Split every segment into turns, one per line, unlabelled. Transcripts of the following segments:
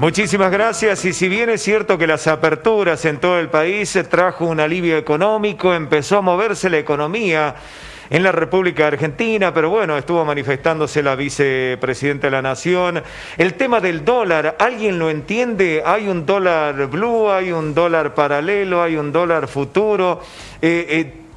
Muchísimas gracias. Y si bien es cierto que las aperturas en todo el país trajo un alivio económico, empezó a moverse la economía en la República Argentina, pero bueno, estuvo manifestándose la vicepresidenta de la Nación. El tema del dólar, ¿alguien lo entiende? Hay un dólar blue, hay un dólar paralelo, hay un dólar futuro.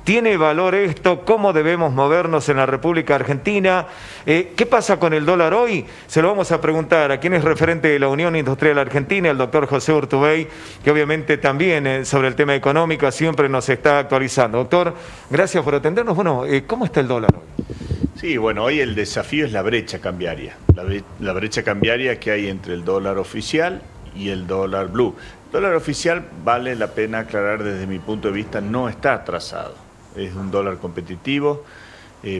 ¿Tiene valor esto? ¿Cómo debemos movernos en la República Argentina? ¿Qué pasa con el dólar hoy? Se lo vamos a preguntar a quien es referente de la Unión Industrial Argentina, el doctor José Urtubey, que obviamente también sobre el tema económico siempre nos está actualizando. Doctor, gracias por atendernos. Bueno, ¿cómo está el dólar hoy?
Sí, bueno, hoy el desafío es la brecha cambiaria. La brecha cambiaria que hay entre el dólar oficial y el dólar blue. El dólar oficial, vale la pena aclarar desde mi punto de vista, no está atrasado. Es un dólar competitivo.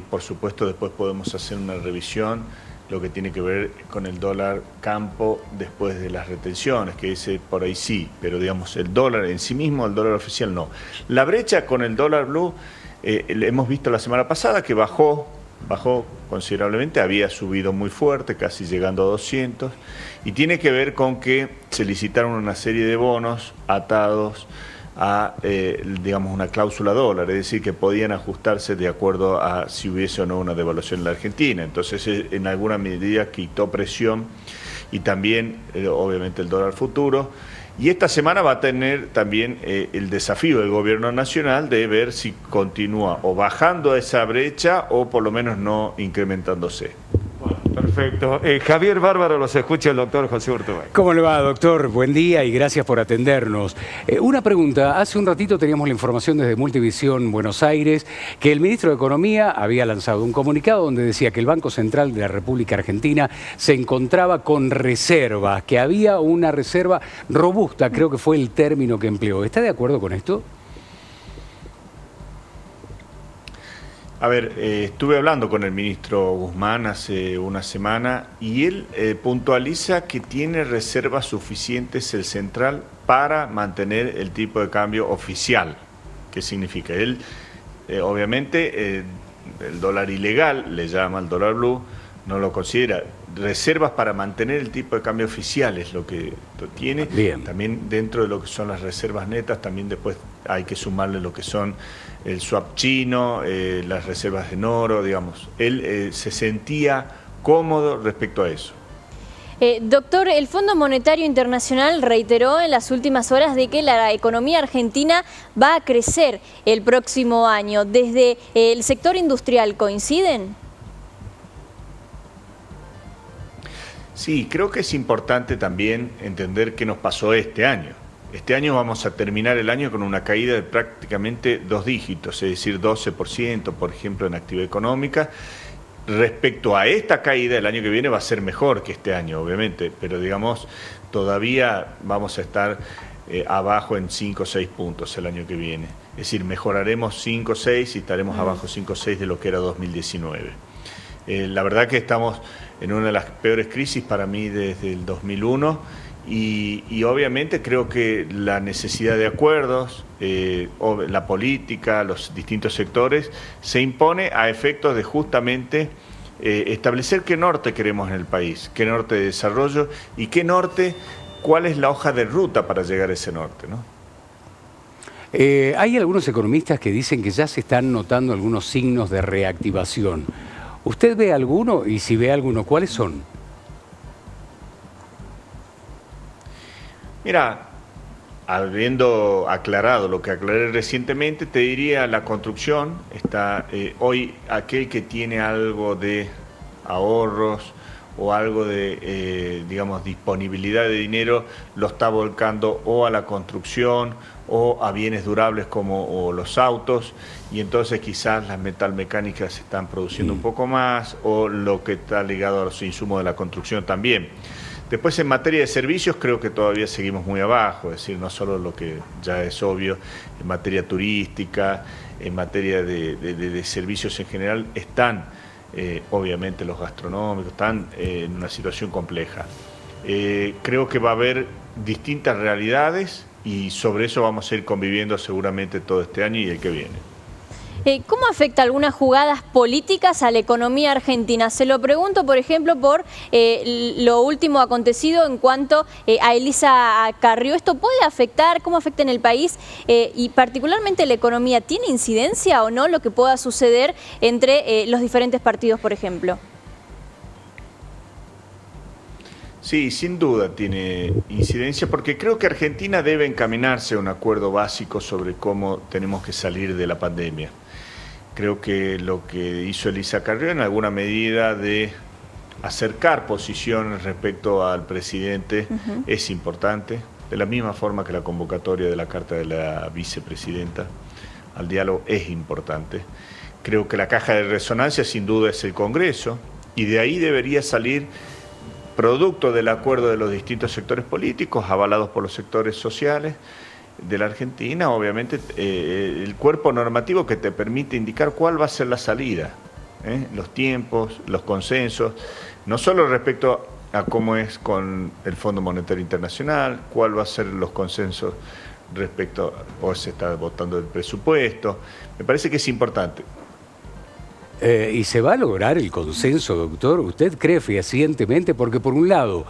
Por supuesto, después podemos hacer una revisión, lo que tiene que ver con el dólar campo después de las retenciones, que ese por ahí sí, pero digamos el dólar en sí mismo, el dólar oficial no. La brecha con el dólar blue, hemos visto la semana pasada que bajó considerablemente, había subido muy fuerte, casi llegando a 200, y tiene que ver con que se licitaron una serie de bonos atados a, digamos, una cláusula dólar, es decir, que podían ajustarse de acuerdo a si hubiese o no una devaluación en la Argentina. Entonces, en alguna medida quitó presión y también, obviamente, el dólar futuro. Y esta semana va a tener también el desafío del gobierno nacional de ver si continúa o bajando esa brecha o por lo menos no incrementándose.
Perfecto. Javier Bárbaro, los escucha el doctor José Urtubey.
¿Cómo le va, doctor? Buen día y gracias por atendernos. Una pregunta. Hace un ratito teníamos la información desde Multivisión Buenos Aires que el ministro de Economía había lanzado un comunicado donde decía que el Banco Central de la República Argentina se encontraba con reservas, que había una reserva robusta, creo que fue el término que empleó. ¿Está de acuerdo con esto?
A ver, estuve hablando con el ministro Guzmán hace una semana y él puntualiza que tiene reservas suficientes el central para mantener el tipo de cambio oficial. ¿Qué significa? Él, obviamente, el dólar ilegal, le llama el dólar blue, no lo considera. Reservas para mantener el tipo de cambio oficial es lo que tiene.
Bien.
También dentro de lo que son las reservas netas, también después hay que sumarle lo que son el swap chino, las reservas en oro, digamos. Él se sentía cómodo respecto a eso.
Doctor, el Fondo Monetario Internacional reiteró en las últimas horas de que la economía argentina va a crecer el próximo año. ¿Desde el sector industrial coinciden?
Sí, creo que es importante también entender qué nos pasó este año. Este año vamos a terminar el año con una caída de prácticamente 2 dígitos, es decir, 12%, por ejemplo, en actividad económica. Respecto a esta caída, el año que viene va a ser mejor que este año, obviamente, pero digamos, todavía vamos a estar abajo en 5 o 6 puntos el año que viene. Es decir, mejoraremos 5 o 6 y estaremos abajo 5 o 6 de lo que era 2019. La verdad que estamos en una de las peores crisis para mí desde el 2001 y obviamente creo que la necesidad de acuerdos, la política, los distintos sectores, se impone a efectos de justamente establecer qué norte queremos en el país, qué norte de desarrollo y qué norte, cuál es la hoja de ruta para llegar a ese norte, ¿no?
Hay algunos economistas que dicen que ya se están notando algunos signos de reactivación. ¿Usted ve alguno? Y si ve alguno, ¿cuáles son?
Mira, habiendo aclarado lo que aclaré recientemente, te diría la construcción. Está hoy aquel que tiene algo de ahorros o algo de, digamos, disponibilidad de dinero, lo está volcando o a la construcción o a bienes durables como los autos, y entonces quizás las metalmecánicas se están produciendo un poco más, o lo que está ligado a los insumos de la construcción también. Después, en materia de servicios, creo que todavía seguimos muy abajo, es decir, no solo lo que ya es obvio, en materia turística, en materia de servicios en general, están, obviamente, los gastronómicos, están en una situación compleja. Creo que va a haber distintas realidades y sobre eso vamos a ir conviviendo seguramente todo este año y el que viene.
¿Cómo afecta algunas jugadas políticas a la economía argentina? Se lo pregunto, por ejemplo, por lo último acontecido en cuanto a Elisa Carrió. ¿Esto puede afectar? ¿Cómo afecta en el país? Y particularmente la economía, ¿tiene incidencia o no lo que pueda suceder entre los diferentes partidos, por ejemplo?
Sí, sin duda tiene incidencia, porque creo que Argentina debe encaminarse a un acuerdo básico sobre cómo tenemos que salir de la pandemia. Creo que lo que hizo Elisa Carrió en alguna medida de acercar posiciones respecto al presidente es importante, de la misma forma que la convocatoria de la carta de la vicepresidenta al diálogo es importante. Creo que la caja de resonancia sin duda es el Congreso, y de ahí debería salir, producto del acuerdo de los distintos sectores políticos, avalados por los sectores sociales de la Argentina, obviamente el cuerpo normativo que te permite indicar cuál va a ser la salida, los tiempos, los consensos, no solo respecto a cómo es con el Fondo Monetario Internacional, cuál va a ser los consensos respecto a, o se está votando el presupuesto. Me parece que es importante.
¿Y se va a lograr el consenso, doctor? ¿Usted cree fehacientemente? Porque por un lado,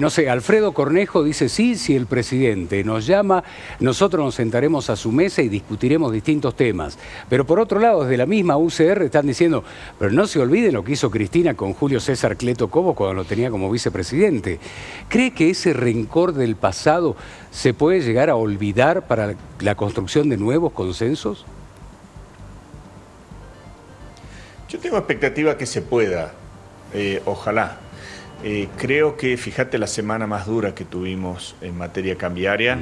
no sé, Alfredo Cornejo dice sí, si el presidente nos llama, nosotros nos sentaremos a su mesa y discutiremos distintos temas. Pero por otro lado, desde la misma UCR están diciendo, pero no se olviden lo que hizo Cristina con Julio César Cleto Cobos cuando lo tenía como vicepresidente. ¿Cree que ese rencor del pasado se puede llegar a olvidar para la construcción de nuevos consensos?
Yo tengo expectativa que se pueda, ojalá. Creo que, fíjate, la semana más dura que tuvimos en materia cambiaria,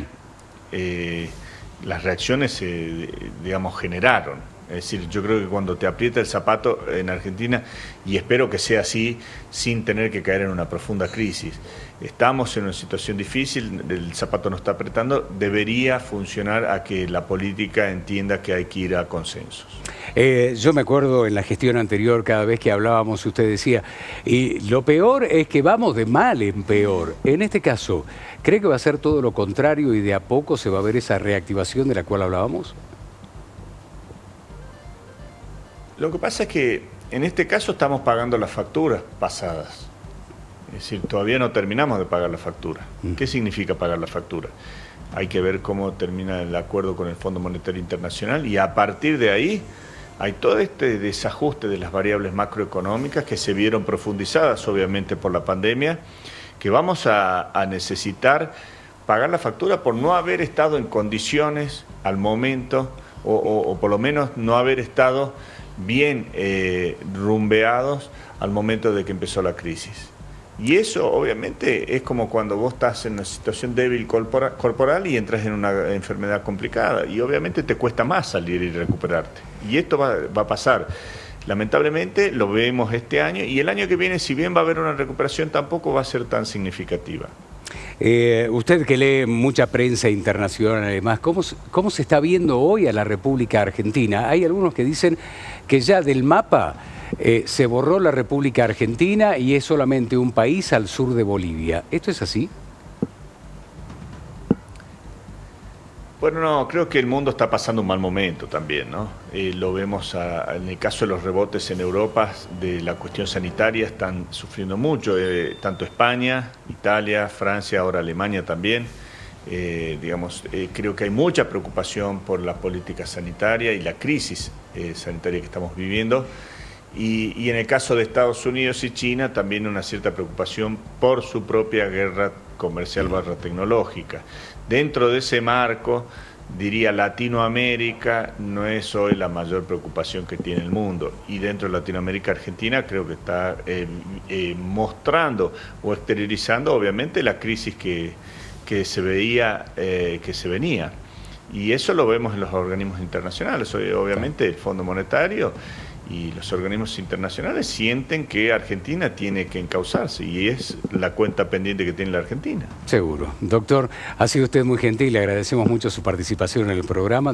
las reacciones se, digamos, generaron. Es decir, yo creo que cuando te aprieta el zapato en Argentina, y espero que sea así, sin tener que caer en una profunda crisis, estamos en una situación difícil, el zapato nos está apretando, debería funcionar a que la política entienda que hay que ir a consensos.
Yo me acuerdo en la gestión anterior, cada vez que hablábamos, usted decía, y lo peor es que vamos de mal en peor. En este caso, ¿cree que va a ser todo lo contrario y de a poco se va a ver esa reactivación de la cual hablábamos?
Lo que pasa es que en este caso estamos pagando las facturas pasadas. Es decir, todavía no terminamos de pagar la factura. ¿Qué significa pagar la factura? Hay que ver cómo termina el acuerdo con el Fondo Monetario Internacional, y a partir de ahí hay todo este desajuste de las variables macroeconómicas que se vieron profundizadas obviamente por la pandemia, que vamos a necesitar pagar la factura por no haber estado en condiciones al momento, o por lo menos no haber estado bien rumbeados al momento de que empezó la crisis. Y eso obviamente es como cuando vos estás en una situación débil corporal y entras en una enfermedad complicada, y obviamente te cuesta más salir y recuperarte. Y esto va a pasar. Lamentablemente lo vemos este año, y el año que viene, si bien va a haber una recuperación, tampoco va a ser tan significativa.
Usted que lee mucha prensa internacional además, ¿cómo se está viendo hoy a la República Argentina? Hay algunos que dicen que ya del mapa se borró la República Argentina y es solamente un país al sur de Bolivia. ¿Esto es así?
Bueno, no, creo que el mundo está pasando un mal momento también, ¿no? Lo vemos en el caso de los rebotes en Europa, de la cuestión sanitaria, están sufriendo mucho, tanto España, Italia, Francia, ahora Alemania también. Creo que hay mucha preocupación por la política sanitaria y la crisis sanitaria que estamos viviendo. Y en el caso de Estados Unidos y China, también una cierta preocupación por su propia guerra comercial / tecnológica. Dentro de ese marco, diría, Latinoamérica no es hoy la mayor preocupación que tiene el mundo. Y dentro de Latinoamérica, Argentina creo que está mostrando o exteriorizando, obviamente, la crisis que se veía, que se venía. Y eso lo vemos en los organismos internacionales. Obviamente el Fondo Monetario y los organismos internacionales sienten que Argentina tiene que encauzarse, y es la cuenta pendiente que tiene la Argentina.
Seguro. Doctor, ha sido usted muy gentil, le agradecemos mucho su participación en el programa.